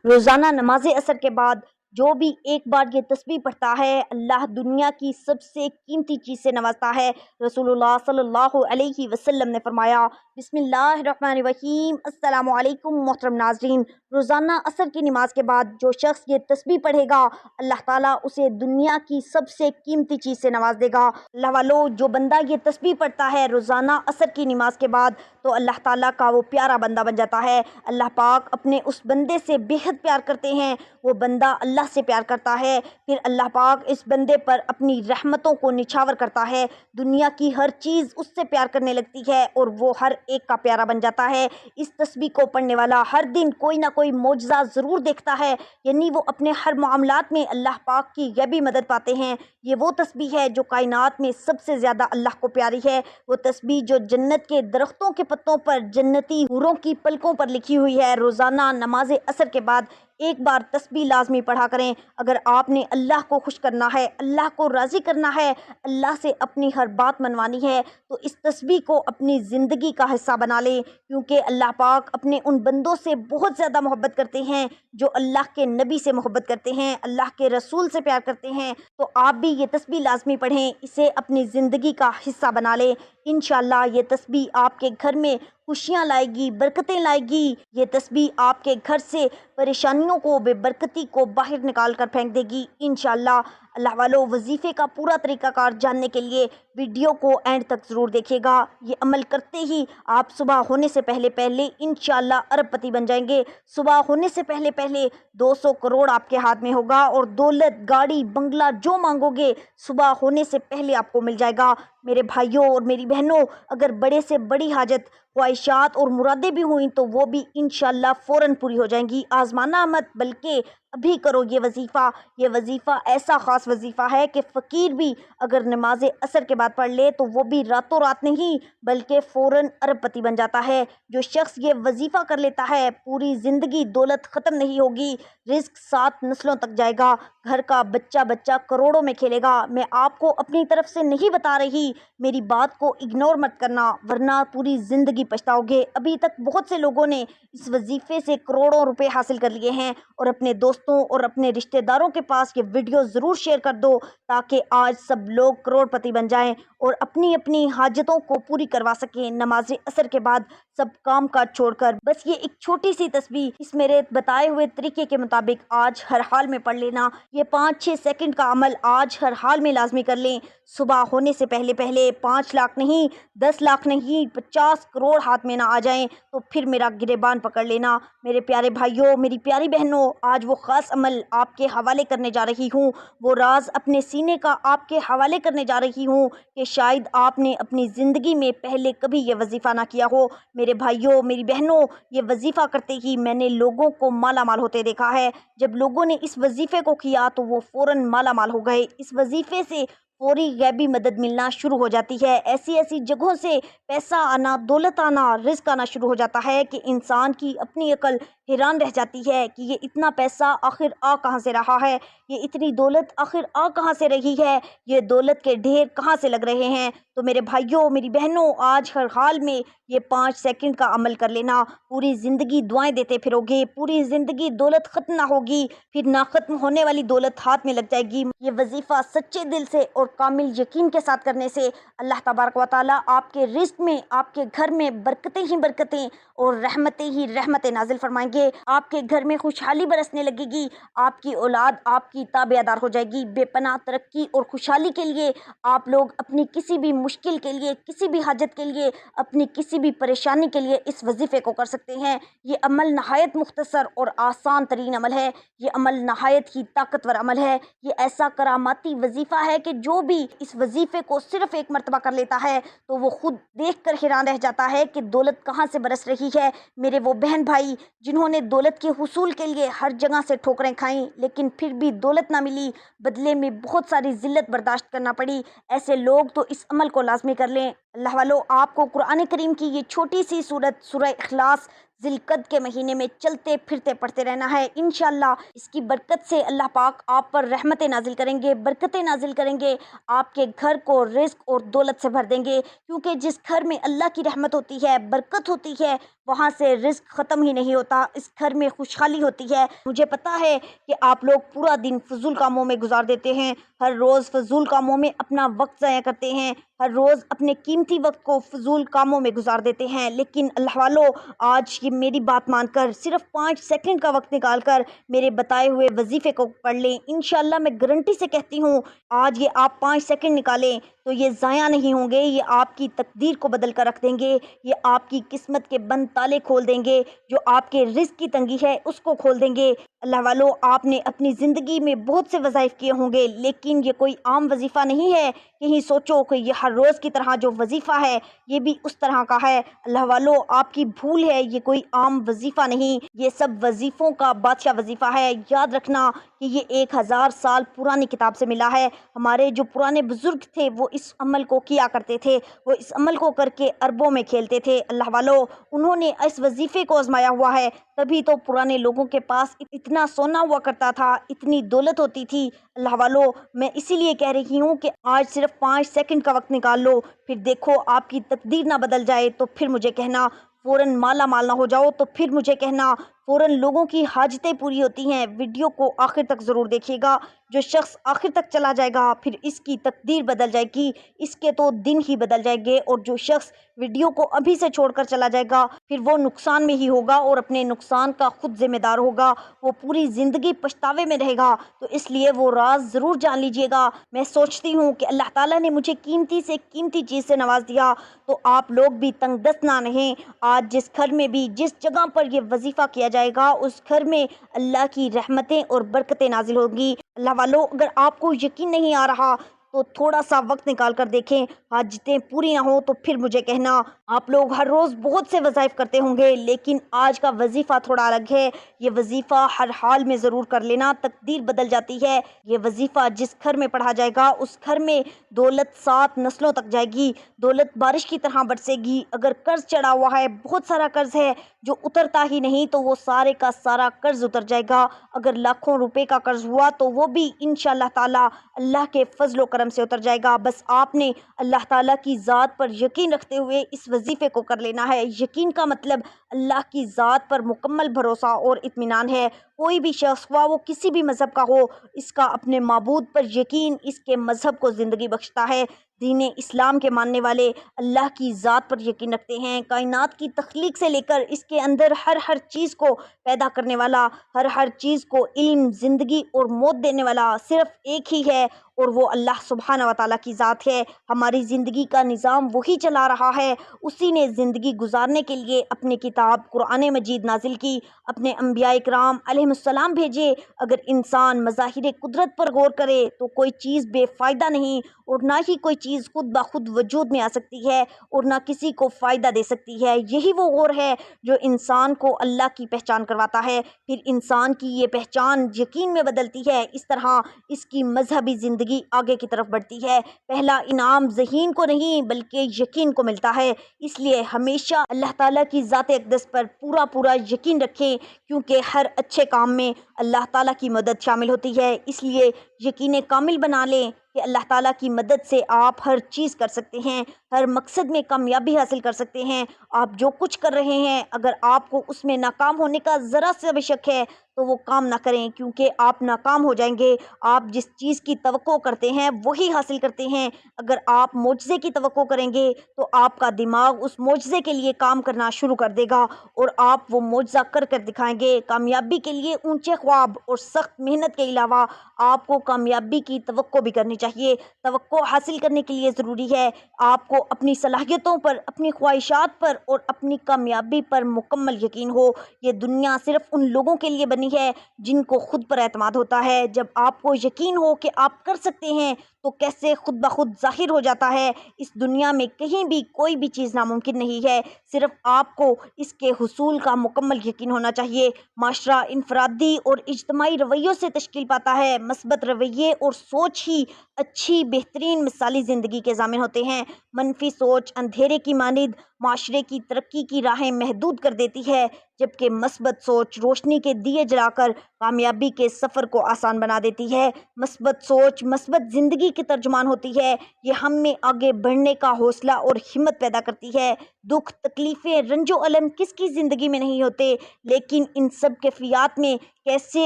روزانہ نماز عصر کے بعد جو بھی ایک بار یہ تسبیح پڑھتا ہے، اللہ دنیا کی سب سے قیمتی چیز سے نوازتا ہے۔ رسول اللہ صلی اللہ علیہ وسلم نے فرمایا، بسم اللہ الرحمن الرحیم۔ السلام علیکم محترم ناظرین، روزانہ عصر کی نماز کے بعد جو شخص یہ تسبیح پڑھے گا، اللہ تعالیٰ اسے دنیا کی سب سے قیمتی چیز سے نواز دے گا۔ اللہ والو، جو بندہ یہ تسبیح پڑھتا ہے روزانہ عصر کی نماز کے بعد، تو اللہ تعالیٰ کا وہ پیارا بندہ بن جاتا ہے۔ اللہ پاک اپنے اس بندے سے بے حد پیار کرتے ہیں، وہ بندہ اللہ سے پیار کرتا ہے، پھر اللہ پاک اس بندے پر اپنی رحمتوں کو نچھاور کرتا ہے، دنیا کی ہر چیز اس سے پیار کرنے لگتی ہے اور وہ ہر ایک کا پیارا بن جاتا ہے۔ اس تسبیح کو پڑھنے والا ہر دن کوئی نہ کوئی معجزہ ضرور دیکھتا ہے، یعنی وہ اپنے ہر معاملات میں اللہ پاک کی غیبی مدد پاتے ہیں۔ یہ وہ تسبیح ہے جو کائنات میں سب سے زیادہ اللہ کو پیاری ہے، وہ تسبیح جو جنت کے درختوں کے پتوں پر جنتی حوروں کی پلکوں پر لکھی ہوئی ہے۔ روزانہ نماز عصر کے بعد ایک بار تسبیح لازمی پڑھا کریں۔ اگر آپ نے اللہ کو خوش کرنا ہے، اللہ کو راضی کرنا ہے، اللہ سے اپنی ہر بات منوانی ہے، تو اس تسبیح کو اپنی زندگی کا حصہ بنا لیں، کیونکہ اللہ پاک اپنے ان بندوں سے بہت زیادہ محبت کرتے ہیں جو اللہ کے نبی سے محبت کرتے ہیں، اللہ کے رسول سے پیار کرتے ہیں۔ تو آپ بھی یہ تسبیح لازمی پڑھیں، اسے اپنی زندگی کا حصہ بنا لیں۔ انشاءاللہ یہ تسبیح آپ کے گھر میں خوشیاں لائے گی، برکتیں لائے گی۔ یہ تسبیح آپ کے گھر سے پریشانیوں کو، بے برکتی کو باہر نکال کر پھینک دے گی انشاءاللہ۔ اللہ والو، وظیفے کا پورا طریقہ کار جاننے کے لیے ویڈیو کو اینڈ تک ضرور دیکھیے گا۔ یہ عمل کرتے ہی آپ صبح ہونے سے پہلے پہلے انشاءاللہ ارب پتی بن جائیں گے۔ صبح ہونے سے پہلے پہلے 200 کروڑ آپ کے ہاتھ میں ہوگا اور دولت، گاڑی، بنگلہ جو مانگو گے صبح ہونے سے پہلے آپ کو مل جائے گا۔ میرے بھائیوں اور میری بہنوں، اگر بڑے سے بڑی حاجت، خواہشات اور مرادیں بھی ہوئیں تو وہ بھی انشاءاللہ فوراً پوری ہو جائیں گی۔ آزمانا مت، بلکہ ابھی کرو یہ وظیفہ۔ یہ وظیفہ ایسا خاص وظیفہ ہے کہ فقیر بھی اگر نماز عصر کے بعد پڑھ لے تو وہ بھی راتوں رات نہیں بلکہ فوراً ارب پتی بن جاتا ہے۔ جو شخص یہ وظیفہ کر لیتا ہے، پوری زندگی دولت ختم نہیں ہوگی، رزق 7 نسلوں تک جائے گا، گھر کا بچہ بچہ کروڑوں میں کھیلے گا۔ میں آپ کو اپنی طرف سے نہیں بتا رہی، میری بات کو اگنور مت کرنا ورنہ پوری زندگی پچھتاؤ گے۔ ابھی تک بہت سے لوگوں نے اس وظیفے سے کروڑوں روپے حاصل کر لیے ہیں، اور اپنے دوستوں اور اپنے رشتہ داروں کے پاس یہ ویڈیو ضرور شیئر کر دو تاکہ آج سب لوگ کروڑ پتی بن جائیں اور اپنی اپنی حاجتوں کو پوری کروا سکیں نماز عصر کے بعد سب کام کاج چھوڑ کر۔ بس یہ ایک چھوٹی سی تسبیح اس میرے بتائے ہوئے طریقے کے مطابق آج ہر حال میں پڑھ لینا۔ یہ 5-6 سیکنڈ کا عمل آج ہر حال میں لازمی کر لیں۔ صبح ہونے سے پہلے پہلے 5 لاکھ نہیں، 10 لاکھ نہیں، 50 کروڑ ہاتھ میں نہ آ جائیں تو پھر میرا گریبان پکڑ لینا۔ میرے پیارے بھائیوں، میری پیاری بہنوں، آج وہ خاص عمل آپ کے حوالے کرنے جا رہی ہوں، وہ راز اپنے سینے کا آپ کے حوالے کرنے جا رہی ہوں کہ شاید آپ نے اپنی زندگی میں پہلے کبھی یہ وظیفہ نہ کیا ہو۔ میرے بھائیوں، میری بہنوں، یہ وظیفہ کرتے ہی میں نے لوگوں کو مالا مال ہوتے دیکھا ہے۔ جب لوگوں نے اس وظیفے کو کیا تو وہ فوراً مالا مال ہو گئے۔ اس وظیفے سے فوری غیبی مدد ملنا شروع ہو جاتی ہے، ایسی ایسی جگہوں سے پیسہ آنا، دولت آنا، رزق آنا شروع ہو جاتا ہے کہ انسان کی اپنی عقل حیران رہ جاتی ہے کہ یہ اتنا پیسہ آخر آ کہاں سے رہا ہے، یہ اتنی دولت آخر آ کہاں سے رہی ہے، یہ دولت کے ڈھیر کہاں سے لگ رہے ہیں۔ تو میرے بھائیوں، میری بہنوں، آج ہر حال میں یہ 5 سیکنڈ کا عمل کر لینا۔ پوری زندگی دعائیں دیتے پھرو گے، پوری زندگی دولت ختم نہ ہوگی، پھر نہ ختم ہونے والی دولت ہاتھ میں لگ جائے گی۔ یہ وظیفہ سچے دل سے اور کامل یقین کے ساتھ کرنے سے اللہ تبارک و تعالیٰ آپ کے رزق میں، آپ کے گھر میں برکتیں ہی برکتیں اور رحمتیں ہی رحمتیں نازل فرمائیں گے۔ آپ کے گھر میں خوشحالی برسنے لگے گی، آپ کی اولاد آپ کی تابعدار ہو جائے گی۔ بے پناہ ترقی اور خوشحالی کے لیے آپ لوگ اپنی کسی بھی مشکل کے لیے، کسی بھی حاجت کے لیے، اپنی کسی بھی پریشانی کے لیے اس وظیفے کو کر سکتے ہیں۔ یہ عمل نہایت مختصر اور آسان ترین عمل ہے، یہ عمل نہایت ہی طاقتور عمل ہے۔ یہ ایسا کراماتی وظیفہ ہے کہ جو بھی اس وظیفے کو صرف ایک مرتبہ کر لیتا ہے تو وہ خود دیکھ کر حیران رہ جاتا ہے کہ دولت کہاں سے برس رہی ہے۔ میرے وہ بہن بھائی جنہوں نے دولت کے حصول کے لیے ہر جگہ سے ٹھوکریں کھائیں لیکن پھر بھی دولت نہ ملی، بدلے میں بہت ساری ذلت برداشت کرنا پڑی، ایسے لوگ تو اس عمل کو لازمی کر لیں۔ اللہ والو، آپ کو قرآن کریم کی یہ چھوٹی سی سورت سورہ اخلاص ذوالقعدہ کے مہینے میں چلتے پھرتے پڑھتے رہنا ہے۔ انشاءاللہ اس کی برکت سے اللہ پاک آپ پر رحمتیں نازل کریں گے، برکتیں نازل کریں گے، آپ کے گھر کو رزق اور دولت سے بھر دیں گے، کیونکہ جس گھر میں اللہ کی رحمت ہوتی ہے، برکت ہوتی ہے، وہاں سے رزق ختم ہی نہیں ہوتا، اس گھر میں خوشحالی ہوتی ہے۔ مجھے پتا ہے کہ آپ لوگ پورا دن فضول کاموں میں گزار دیتے ہیں، ہر روز فضول کاموں میں اپنا وقت ضائع کرتے ہیں، ہر روز اپنے قیمتی وقت کو فضول کاموں میں گزار دیتے ہیں، لیکن اللہ والو آج یہ میری بات مان کر صرف 5 سیکنڈ کا وقت نکال کر میرے بتائے ہوئے وظیفے کو پڑھ لیں۔ انشاءاللہ میں گارنٹی سے کہتی ہوں آج یہ آپ 5 سیکنڈ نکالیں تو یہ ضائع نہیں ہوں گے، یہ آپ کی تقدیر کو بدل کر رکھ دیں گے، یہ آپ کی قسمت کے بند تالے کھول دیں گے، جو آپ کے رزق کی تنگی ہے اس کو کھول دیں گے۔ اللہ والو آپ نے اپنی زندگی میں بہت سے وظائف کیے ہوں گے، لیکن یہ کوئی عام وظیفہ نہیں ہے۔ کہیں سوچو کہ یہ ہر روز کی طرح جو وظیفہ ہے یہ بھی اس طرح کا ہے۔ اللہ والو آپ کی بھول ہے، یہ کوئی عام وظیفہ نہیں، یہ سب وظیفوں کا بادشاہ وظیفہ ہے۔ یاد رکھنا کہ یہ 1000 سال پرانی کتاب سے ملا ہے۔ ہمارے جو پرانے بزرگ تھے وہ اس عمل کو کیا کرتے تھے، وہ اس عمل کو کر کے اربوں میں کھیلتے تھے۔ اللہ والو انہوں نے اس وظیفے کو آزمایا ہوا ہے، تبھی تو پرانے لوگوں کے پاس اتنا سونا ہوا کرتا تھا، اتنی دولت ہوتی تھی۔ اللہ والو میں اسی لیے کہہ رہی ہوں کہ آج صرف 5 سیکنڈ کا وقت نکال لو، پھر دیکھو آپ کی تقدیر نہ بدل جائے تو پھر مجھے کہنا، فوراً مالا مال نہ ہو جاؤ تو پھر مجھے کہنا، فوراً لوگوں کی حاجتیں پوری ہوتی ہیں۔ ویڈیو کو آخر تک ضرور دیکھیے گا، جو شخص آخر تک چلا جائے گا پھر اس کی تقدیر بدل جائے گی، اس کے تو دن ہی بدل جائیں گے، اور جو شخص ویڈیو کو ابھی سے چھوڑ کر چلا جائے گا پھر وہ نقصان میں ہی ہوگا اور اپنے نقصان کا خود ذمہ دار ہوگا، وہ پوری زندگی پچھتاوے میں رہے گا۔ تو اس لیے وہ راز ضرور جان لیجئے گا۔ میں سوچتی ہوں کہ اللہ تعالیٰ نے مجھے قیمتی سے قیمتی چیز سے نواز دیا تو آپ لوگ بھی تنگ دست نہ رہیں۔ آج جس گھر میں بھی جس جگہ پر یہ وظیفہ کیا جائے گا اس گھر میں اللہ کی رحمتیں اور برکتیں نازل ہوگی۔ اللہ والو اگر آپ کو یقین نہیں آ رہا تو تھوڑا سا وقت نکال کر دیکھیں، حاجتیں پوری نہ ہوں تو پھر مجھے کہنا۔ آپ لوگ ہر روز بہت سے وظائف کرتے ہوں گے، لیکن آج کا وظیفہ تھوڑا الگ ہے۔ یہ وظیفہ ہر حال میں ضرور کر لینا، تقدیر بدل جاتی ہے۔ یہ وظیفہ جس گھر میں پڑھا جائے گا اس گھر میں دولت 7 نسلوں تک جائے گی، دولت بارش کی طرح برسے گی۔ اگر قرض چڑھا ہوا ہے، بہت سارا قرض ہے جو اترتا ہی نہیں، تو وہ سارے کا سارا قرض اتر جائے گا۔ اگر لاکھوں روپے کا قرض ہوا تو وہ بھی انشاءاللہ تعالی اللہ کے فضل و کرم سے اتر جائے گا۔ بس آپ نے اللہ تعالیٰ کی ذات پر یقین رکھتے ہوئے اس وظیفے کو کر لینا ہے۔ یقین کا مطلب اللہ کی ذات پر مکمل بھروسہ اور اطمینان ہے۔ کوئی بھی شخص خواہ وہ کسی بھی مذہب کا ہو، اس کا اپنے معبود پر یقین اس کے مذہب کو زندگی بخشتا ہے۔ دین اسلام کے ماننے والے اللہ کی ذات پر یقین رکھتے ہیں۔ کائنات کی تخلیق سے لے کر اس کے اندر ہر چیز کو پیدا کرنے والا، ہر چیز کو علم، زندگی اور موت دینے والا صرف ایک ہی ہے، اور وہ اللہ سبحانہ و تعالیٰ کی ذات ہے۔ ہماری زندگی کا نظام وہی چلا رہا ہے، اسی نے زندگی گزارنے کے لیے اپنی کتاب قرآن مجید نازل کی، اپنے انبیاء کرام علیہ السلام بھیجے۔ اگر انسان مظاہر قدرت پر غور کرے تو کوئی چیز بے فائدہ نہیں، اور نہ ہی کوئی چیز خود بخود وجود میں آ سکتی ہے، اور نہ کسی کو فائدہ دے سکتی ہے۔ یہی وہ غور ہے جو انسان کو اللہ کی پہچان کرواتا ہے، پھر انسان کی یہ پہچان یقین میں بدلتی ہے، اس طرح اس کی مذہبی زندگی آگے کی طرف بڑھتی ہے۔ پہلا انعام ذہین کو نہیں بلکہ یقین کو ملتا ہے، اس لیے ہمیشہ اللہ تعالیٰ کی ذات اقدس پر پورا یقین رکھیں، کیونکہ ہر اچھے کام میں اللہ تعالیٰ کی مدد شامل ہوتی ہے۔ اس لیے یقین کامل بنا لیں کہ اللہ تعالیٰ کی مدد سے آپ ہر چیز کر سکتے ہیں، ہر مقصد میں کامیابی حاصل کر سکتے ہیں۔ آپ جو کچھ کر رہے ہیں اگر آپ کو اس میں ناکام ہونے کا ذرا سا بھی شک ہے تو وہ کام نہ کریں، کیونکہ آپ ناکام ہو جائیں گے۔ آپ جس چیز کی توقع کرتے ہیں وہی حاصل کرتے ہیں۔ اگر آپ معجزے کی توقع کریں گے تو آپ کا دماغ اس معجزے کے لیے کام کرنا شروع کر دے گا اور آپ وہ معجزہ کر کر دکھائیں گے۔ کامیابی کے لیے اونچے خواب اور سخت محنت کے علاوہ آپ کو کامیابی کی توقع بھی کرنی چاہیے۔ توقع حاصل کرنے کے لیے ضروری ہے آپ کو اپنی صلاحیتوں پر، اپنی خواہشات پر اور اپنی کامیابی پر مکمل یقین ہو۔ یہ دنیا صرف ان لوگوں کے لیے بنی ہے جن کو خود پر اعتماد ہوتا ہے۔ جب آپ کو یقین ہو کہ آپ کر سکتے ہیں تو کیسے خود بخود ظاہر ہو جاتا ہے۔ اس دنیا میں کہیں بھی کوئی بھی چیز ناممکن نہیں ہے، صرف آپ کو اس کے حصول کا مکمل یقین ہونا چاہیے۔ معاشرہ انفرادی اور اجتماعی رویوں سے تشکیل پاتا ہے۔ مثبت رویے اور سوچ ہی اچھی بہترین مثالی زندگی کے ضامن ہوتے ہیں۔ منفی سوچ اندھیرے کی مانند معاشرے کی ترقی کی راہیں محدود کر دیتی ہے، جبکہ مثبت سوچ روشنی کے دیے جلا کر کامیابی کے سفر کو آسان بنا دیتی ہے۔ مثبت سوچ مثبت زندگی کی ترجمان ہوتی ہے۔ یہ ہم میں آگے بڑھنے کا حوصلہ اور ہمت پیدا کرتی ہے۔ دکھ، تکلیفیں، رنج و الم کس کی زندگی میں نہیں ہوتے، لیکن ان سب کیفیات میں کیسے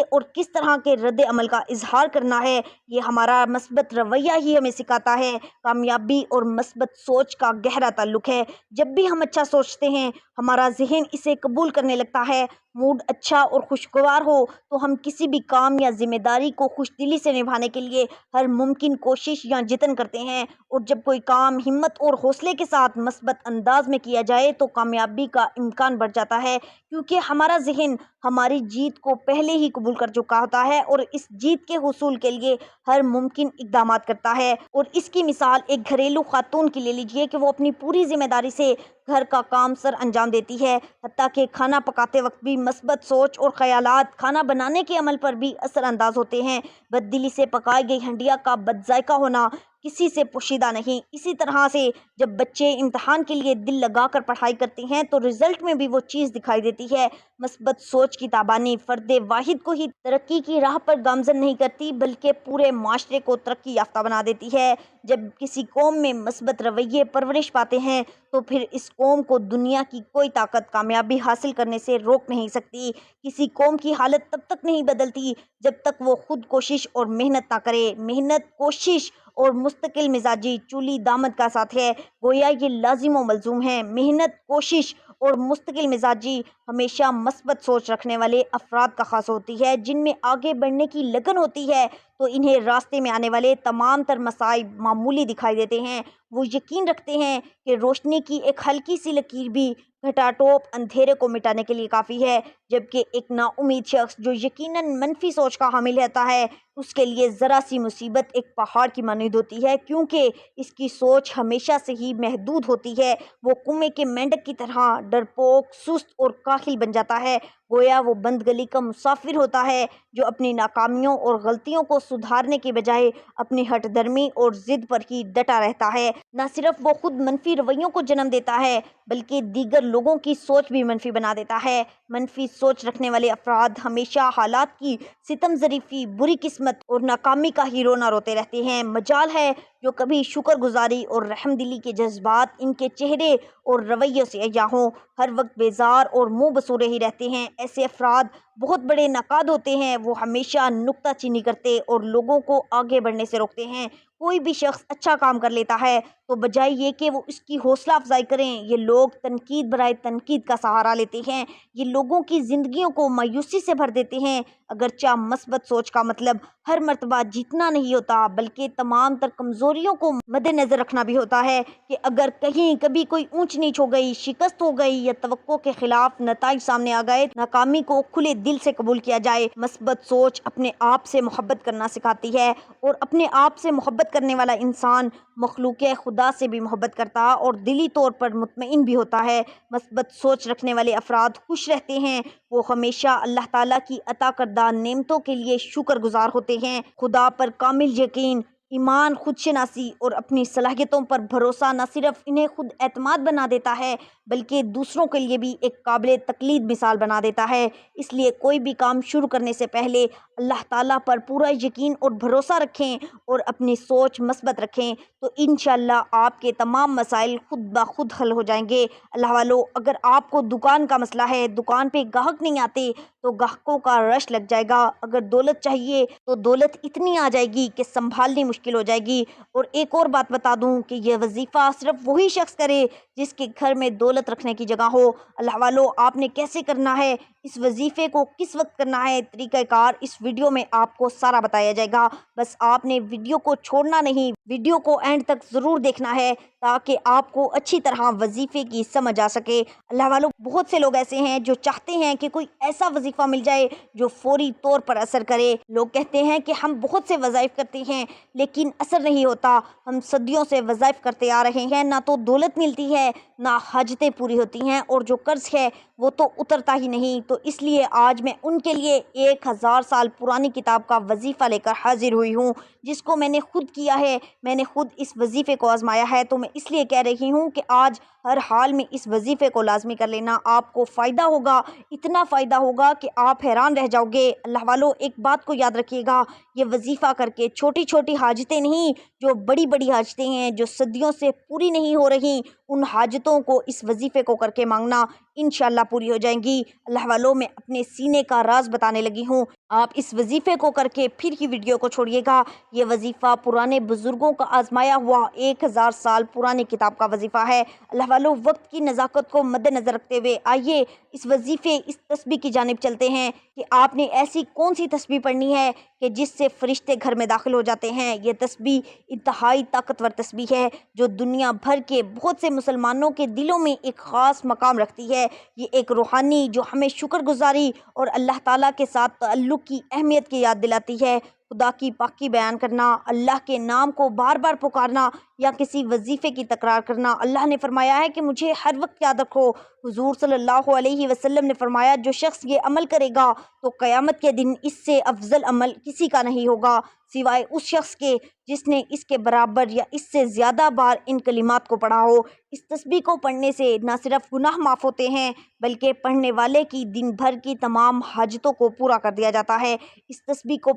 اور کس طرح کے رد عمل کا اظہار کرنا ہے، یہ ہمارا مثبت رویہ ہی ہمیں سکھاتا ہے۔ کامیابی اور مثبت سوچ کا گہرا تعلق ہے۔ جب بھی ہم اچھا سوچتے ہیں، ہمارا ذہن اسے قبول کرنے لگتا ہے۔ موڈ اچھا اور خوشگوار ہو تو ہم کسی بھی کام یا ذمہ داری کو خوش دلی سے نبھانے کے لیے ہر ممکن کوشش یا جتن کرتے ہیں، اور جب کوئی کام ہمت اور حوصلے کے ساتھ مثبت انداز میں کیا جائے تو کامیابی کا امکان بڑھ جاتا ہے، کیونکہ ہمارا ذہن ہماری جیت کو پہلے ہی قبول کر چکا ہوتا ہے اور اس جیت کے حصول کے لیے ہر ممکن اقدامات کرتا ہے۔ اور اس کی مثال ایک گھریلو خاتون کی لے لیجئے کہ وہ اپنی پوری ذمہ داری سے گھر کا کام سر انجام دیتی ہے، حتیٰ کہ کھانا پکاتے وقت بھی مثبت سوچ اور خیالات کھانا بنانے کے عمل پر بھی اثر انداز ہوتے ہیں۔ بد دلی سے پکائی گئی ہنڈیا کا بد ذائقہ ہونا کسی سے پوشیدہ نہیں۔ اسی طرح سے جب بچے امتحان کے لیے دل لگا کر پڑھائی کرتے ہیں تو رزلٹ میں بھی وہ چیز دکھائی دیتی ہے۔ مثبت سوچ کی تابانی فرد واحد کو ہی ترقی کی راہ پر گامزن نہیں کرتی، بلکہ پورے معاشرے کو ترقی یافتہ بنا دیتی ہے۔ جب کسی قوم میں مثبت رویے پرورش پاتے ہیں تو پھر اس قوم کو دنیا کی کوئی طاقت کامیابی حاصل کرنے سے روک نہیں سکتی۔ کسی قوم کی حالت تب تک نہیں بدلتی جب تک وہ خود کوشش اور محنت نہ کرے۔ محنت، کوشش اور مستقل مزاجی چولی دامد کا ساتھ ہے، گویا یہ لازم و ملزوم ہے۔ محنت، کوشش اور مستقل مزاجی ہمیشہ مثبت سوچ رکھنے والے افراد کا خاص ہوتی ہے۔ جن میں آگے بڑھنے کی لگن ہوتی ہے تو انہیں راستے میں آنے والے تمام تر مصائب معمولی دکھائی دیتے ہیں۔ وہ یقین رکھتے ہیں کہ روشنی کی ایک ہلکی سی لکیر بھی گھٹا ٹوپ اندھیرے کو مٹانے کے لیے کافی ہے، جبکہ ایک نا امید شخص جو یقیناً منفی سوچ کا حامل رہتا ہے، اس کے لیے ذرا سی مصیبت ایک پہاڑ کی مانند ہوتی ہے، کیونکہ اس کی سوچ ہمیشہ سے ہی محدود ہوتی ہے۔ وہ کنویں کے مینڈک کی طرح ڈرپوک، سست اور کاہل بن جاتا ہے، گویا وہ بند گلی کا مسافر ہوتا ہے جو اپنی ناکامیوں اور غلطیوں کو سدھارنے کے بجائے اپنی ہٹ درمی اور ضد پر ہی ڈٹا رہتا ہے۔ نہ صرف وہ خود منفی رویوں کو جنم دیتا ہے بلکہ دیگر لوگوں کی سوچ بھی منفی بنا دیتا ہے۔ منفی سوچ رکھنے والے افراد ہمیشہ حالات کی ستم ظریفی، بری قسمت اور ناکامی کا ہی رونا روتے رہتے ہیں۔ مجال ہے جو کبھی شکر گزاری اور رحم دلی کے جذبات ان کے چہرے اور رویوں سے عیاں ہوں، ہر وقت بیزار اور منہ بسورے ہی رہتے ہیں۔ ایسے افراد بہت بڑے نقاد ہوتے ہیں۔ وہ ہمیشہ نکتہ چینی کرتے اور لوگوں کو آگے بڑھنے سے روکتے ہیں۔ کوئی بھی شخص اچھا کام کر لیتا ہے تو بجائے یہ کہ وہ اس کی حوصلہ افزائی کریں، یہ لوگ تنقید برائے تنقید کا سہارا لیتے ہیں۔ یہ لوگوں کی زندگیوں کو مایوسی سے بھر دیتے ہیں۔ اگرچہ مثبت سوچ کا مطلب ہر مرتبہ جیتنا نہیں ہوتا بلکہ تمام تر کمزوریوں کو مد نظر رکھنا بھی ہوتا ہے، کہ اگر کہیں کبھی کوئی اونچ نیچ ہو گئی، شکست ہو گئی یا توقع کے خلاف نتائج سامنے آ گئے، ناکامی کو کھلے دل سے قبول کیا جائے۔ مثبت سوچ اپنے آپ سے محبت کرنا سکھاتی ہے، اور اپنے آپ سے محبت کرنے والا انسان مخلوق خدا سے بھی محبت کرتا اور دلی طور پر مطمئن بھی ہوتا ہے۔ مثبت سوچ رکھنے والے افراد خوش رہتے ہیں۔ وہ ہمیشہ اللہ تعالیٰ کی عطا کردہ نعمتوں کے لیے شکر گزار ہوتے ہیں۔ خدا پر کامل یقین، ایمان، خود شناسی اور اپنی صلاحیتوں پر بھروسہ نہ صرف انہیں خود اعتماد بنا دیتا ہے بلکہ دوسروں کے لیے بھی ایک قابل تقلید مثال بنا دیتا ہے۔ اس لیے کوئی بھی کام شروع کرنے سے پہلے اللہ تعالیٰ پر پورا یقین اور بھروسہ رکھیں اور اپنی سوچ مثبت رکھیں تو انشاءاللہ آپ کے تمام مسائل خود بخود حل ہو جائیں گے۔ اللہ والو، اگر آپ کو دکان کا مسئلہ ہے، دکان پہ گاہک نہیں آتے تو گاہکوں کا رش لگ جائے گا۔ اگر دولت چاہیے تو دولت اتنی آ جائے گی کہ سنبھالنی مشکل ہو جائے گی۔ اور ایک اور بات بتا دوں کہ یہ وظیفہ صرف وہی شخص کرے جس کے گھر میں دولت رکھنے کی جگہ ہو۔ اللہ والو، آپ نے کیسے کرنا ہے، اس وظیفے کو کس وقت کرنا ہے، طریقہ کار اس ویڈیو میں آپ کو سارا بتایا جائے گا۔ بس آپ نے ویڈیو کو چھوڑنا نہیں، ویڈیو کو اینڈ تک ضرور دیکھنا ہے تاکہ آپ کو اچھی طرح وظیفے کی سمجھ آ سکے۔ اللہ والو، بہت سے لوگ ایسے ہیں جو چاہتے ہیں کہ کوئی ایسا وظیفہ مل جائے جو فوری طور پر اثر کرے۔ لوگ کہتے ہیں کہ ہم بہت سے وظائف کرتے ہیں لیکن اثر نہیں ہوتا۔ ہم صدیوں سے وظائف کرتے آ رہے ہیں، نہ تو دولت ملتی ہے نہ حاجتیں پوری ہوتی ہیں، اور جو قرض ہے وہ تو اترتا ہی نہیں۔ تو اس لیے آج میں ان کے لیے 1000 سال پرانی کتاب کا وظیفہ لے کر حاضر ہوئی ہوں، جس کو میں نے خود کیا ہے، میں نے خود اس وظیفے کو آزمایا ہے، تو میں اس لیے کہہ رہی ہوں کہ آج ہر حال میں اس وظیفے کو لازمی کر لینا، آپ کو فائدہ ہوگا، اتنا فائدہ ہوگا کہ آپ حیران رہ جاؤ گے۔ اللہ والو، ایک بات کو یاد رکھیے گا، یہ وظیفہ کر کے چھوٹی چھوٹی حاجتیں نہیں، جو بڑی بڑی حاجتیں ہیں جو صدیوں سے پوری نہیں ہو رہی، ان حاجتوں کو اس وظیفے کو کر کے مانگنا، انشاءاللہ پوری ہو جائیں گی۔ اللہ والو، میں اپنے سینے کا راز بتانے لگی ہوں، آپ اس وظیفے کو کر کے پھر کی ویڈیو کو چھوڑیے گا۔ یہ وظیفہ پرانے بزرگوں کا آزمایا ہوا 1000 سال پرانی کتاب کا وظیفہ ہے۔ اللہ والو، وقت کی نزاکت کو مد نظر رکھتے ہوئے آئیے اس وظیفے، اس تسبیح کی جانب چلتے ہیں کہ آپ نے ایسی کون سی تسبیح پڑھنی ہے کہ جس سے فرشتے گھر میں داخل ہو جاتے ہیں۔ یہ تسبیح انتہائی طاقتور تسبیح ہے جو دنیا بھر کے بہت سے مسلمانوں کے دلوں میں ایک خاص مقام رکھتی ہے۔ یہ ایک روحانی جو ہمیں شکر گزاری اور اللہ تعالیٰ کے ساتھ تعلق کی اہمیت کی یاد دلاتی ہے۔ خدا کی پاکی بیان کرنا، اللہ کے نام کو بار بار پکارنا یا کسی وظیفے کی تکرار کرنا۔ اللہ نے فرمایا ہے کہ مجھے ہر وقت یاد رکھو۔ حضور صلی اللہ علیہ وسلم نے فرمایا، جو شخص یہ عمل کرے گا تو قیامت کے دن اس سے افضل عمل کسی کا نہیں ہوگا سوائے اس شخص کے جس نے اس کے برابر یا اس سے زیادہ بار ان کلمات کو پڑھا ہو۔ اس تسبیح کو پڑھنے سے نہ صرف گناہ معاف ہوتے ہیں بلکہ پڑھنے والے کی دن بھر کی تمام حاجتوں کو پورا کر دیا جاتا ہے۔ اس تسبیح کے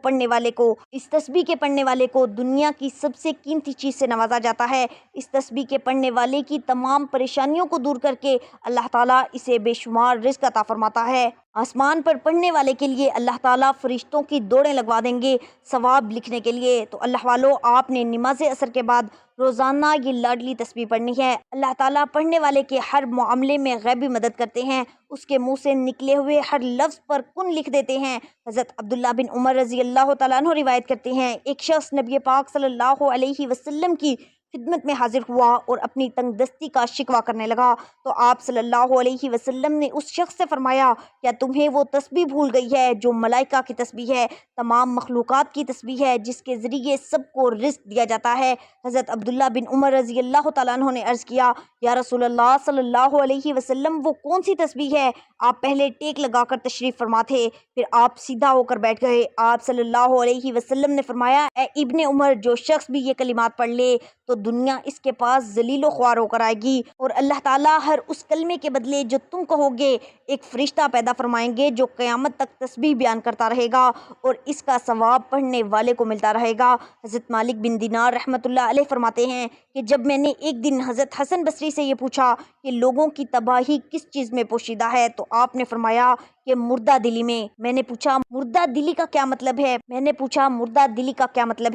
پڑھنے والے کو دنیا کی سب سے قیمتی چیز سے نوازا جاتا ہے۔ اس تسبیح کے پڑھنے والے کی تمام پریشانیوں کو دور کر کے اللہ تعالیٰ اسے بے شمار رزق عطا فرماتا ہے۔ آسمان پر پڑھنے والے کے لیے اللہ تعالیٰ فرشتوں کی دوڑیں لگوا دیں گے ثواب لکھنے کے لیے۔ تو اللہ والو، آپ نے نماز عصر کے بعد روزانہ یہ لاڈلی تسبیح پڑھنی ہے۔ اللہ تعالیٰ پڑھنے والے کے ہر معاملے میں غیبی مدد کرتے ہیں، اس کے منہ سے نکلے ہوئے ہر لفظ پر کن لکھ دیتے ہیں۔ حضرت عبداللہ بن عمر رضی اللہ تعالیٰ عنہ روایت کرتے ہیں، ایک شخص نبی پاک صلی اللہ علیہ وسلم کی خدمت میں حاضر ہوا اور اپنی تنگ دستی کا شکوہ کرنے لگا، تو آپ صلی اللہ علیہ وسلم نے اس شخص سے فرمایا، کیا تمہیں وہ تسبیح بھول گئی ہے جو ملائکہ کی تسبیح ہے، تمام مخلوقات کی تسبیح ہے، جس کے ذریعے سب کو رزق دیا جاتا ہے؟ حضرت عبداللہ بن عمر رضی اللہ تعالیٰ عنہ نے عرض کیا، یا رسول اللہ صلی اللہ علیہ وسلم، وہ کون سی تسبیح ہے؟ آپ پہلے ٹیک لگا کر تشریف فرما تھے، پھر آپ سیدھا ہو کر بیٹھ گئے۔ آپ صلی اللہ علیہ وسلم نے فرمایا، اے ابن عمر، جو شخص بھی یہ کلمات پڑھ لے تو دنیا اس کے پاس ذلیل و خوار ہو کر آئے گی، اور اللہ تعالیٰ ہر اس کلمے کے بدلے جو تم کہو گے ایک فرشتہ پیدا فرمائیں گے جو قیامت تک تسبیح بیان کرتا رہے گا اور اس کا ثواب پڑھنے والے کو ملتا رہے گا۔ حضرت مالک بن دینار رحمۃ اللہ علیہ فرماتے ہیں کہ جب میں نے ایک دن حضرت حسن بصری سے یہ پوچھا کہ لوگوں کی تباہی کس چیز میں پوشیدہ ہے، تو آپ نے فرمایا کہ مردہ دلی میں۔ میں نے پوچھا مردہ دلی کا کیا مطلب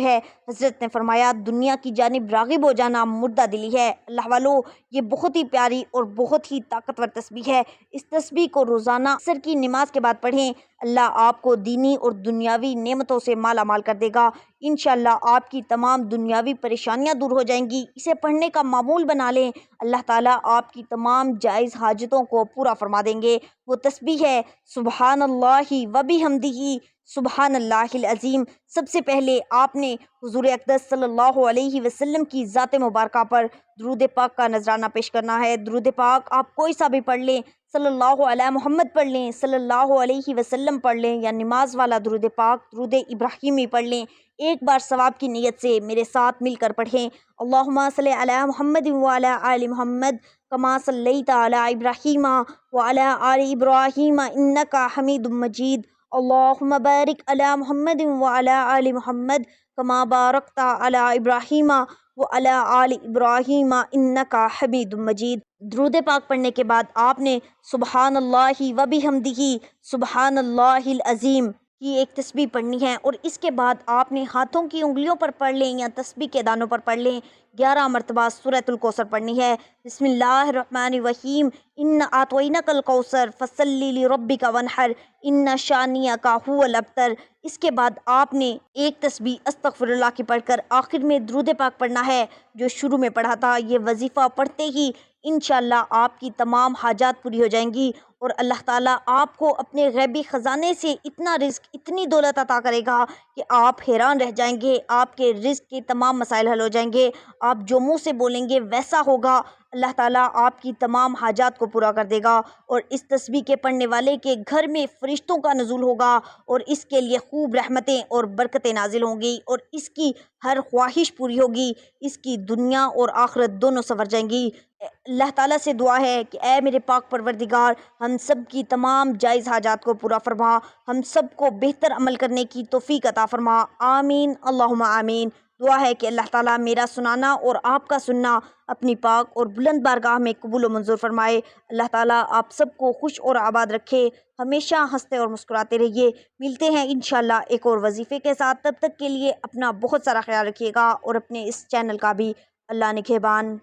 ہے؟ حضرت نے فرمایا، دنیا کی جانب راغب ہو جانا مردہ دلی ہے۔ اللہ والو، یہ بہت ہی پیاری اور بہت ہی طاقتور تسبیح ہے۔ اس تسبیح کو روزانہ عصر کی نماز کے بعد پڑھیں، اللہ آپ کو دینی اور دنیاوی نعمتوں سے مالا مال کر دے گا۔ انشاءاللہ آپ کی تمام دنیاوی پریشانیاں دور ہو جائیں گی۔ اسے پڑھنے کا معمول بنا لیں، اللہ تعالیٰ آپ کی تمام جائز حاجتوں کو پورا فرما دیں گے۔ وہ تسبیح ہے سبحان اللہ و بحمدہ سبحان اللہ العظیم۔ سب سے پہلے آپ نے حضور اقدس صلی اللہ علیہ وسلم کی ذات مبارکہ پر درود پاک کا نذرانہ پیش کرنا ہے۔ درود پاک آپ کوئی سا بھی پڑھ لیں، صلی اللہ علیہ محمد پڑھ لیں، صلی اللہ علیہ وسلم پڑھ لیں، یا نماز والا درود پاک درود ابراہیمی پڑھ لیں۔ ایک بار ثواب کی نیت سے میرے ساتھ مل کر پڑھیں، اللہم صلی علی محمد وعلی آل محمد کما صلیت علی ابراہیم وعلی آل ابراہیم انک حمید مجید، اللہم بارک علی محمد وعلی آل محمد کما بارکت علی ابراہیم وعلی آل ابراہیم انک حمید مجید۔ درود پاک پڑھنے کے بعد آپ نے سبحان اللہ و بحمدہ سبحان اللہ العظیم کی ایک تسبیح پڑھنی ہے، اور اس کے بعد آپ نے ہاتھوں کی انگلیوں پر پڑھ لیں یا تسبیح کے دانوں پر پڑھ لیں، 11 مرتبہ سورۃ الکوثر پڑھنی ہے۔ بسم اللہ الرحمن الرحیم، انا اعطیناک الکوثر فصلی لربک وانحر ان شانئک ھو الابتر۔ اس کے بعد آپ نے ایک تسبیح استغفر اللہ کی پڑھ کر آخر میں درود پاک پڑھنا ہے جو شروع میں پڑھا تھا۔ یہ وظیفہ پڑھتے ہی انشاءاللہ آپ کی تمام حاجات پوری ہو جائیں گی، اور اللہ تعالیٰ آپ کو اپنے غیبی خزانے سے اتنا رزق، اتنی دولت عطا کرے گا کہ آپ حیران رہ جائیں گے۔ آپ کے رزق کے تمام مسائل حل ہو جائیں گے، آپ جو منہ سے بولیں گے ویسا ہوگا۔ اللہ تعالیٰ آپ کی تمام حاجات کو پورا کر دے گا، اور اس تسبیح کے پڑھنے والے کے گھر میں فرشتوں کا نزول ہوگا، اور اس کے لیے خوب رحمتیں اور برکتیں نازل ہوں گی، اور اس کی ہر خواہش پوری ہوگی، اس کی دنیا اور آخرت دونوں سنور جائیں گی۔ اللہ تعالیٰ سے دعا ہے کہ اے میرے پاک پروردگار، ہم سب کی تمام جائز حاجات کو پورا فرما، ہم سب کو بہتر عمل کرنے کی توفیق عطا فرما، آمین اللہم آمین۔ دعا ہے کہ اللہ تعالیٰ میرا سنانا اور آپ کا سننا اپنی پاک اور بلند بارگاہ میں قبول و منظور فرمائے۔ اللہ تعالیٰ آپ سب کو خوش اور آباد رکھے، ہمیشہ ہنستے اور مسکراتے رہیے۔ ملتے ہیں انشاءاللہ ایک اور وظیفے کے ساتھ، تب تک کے لیے اپنا بہت سارا خیال رکھیے گا، اور اپنے اس چینل کا بھی اللہ نگہبان۔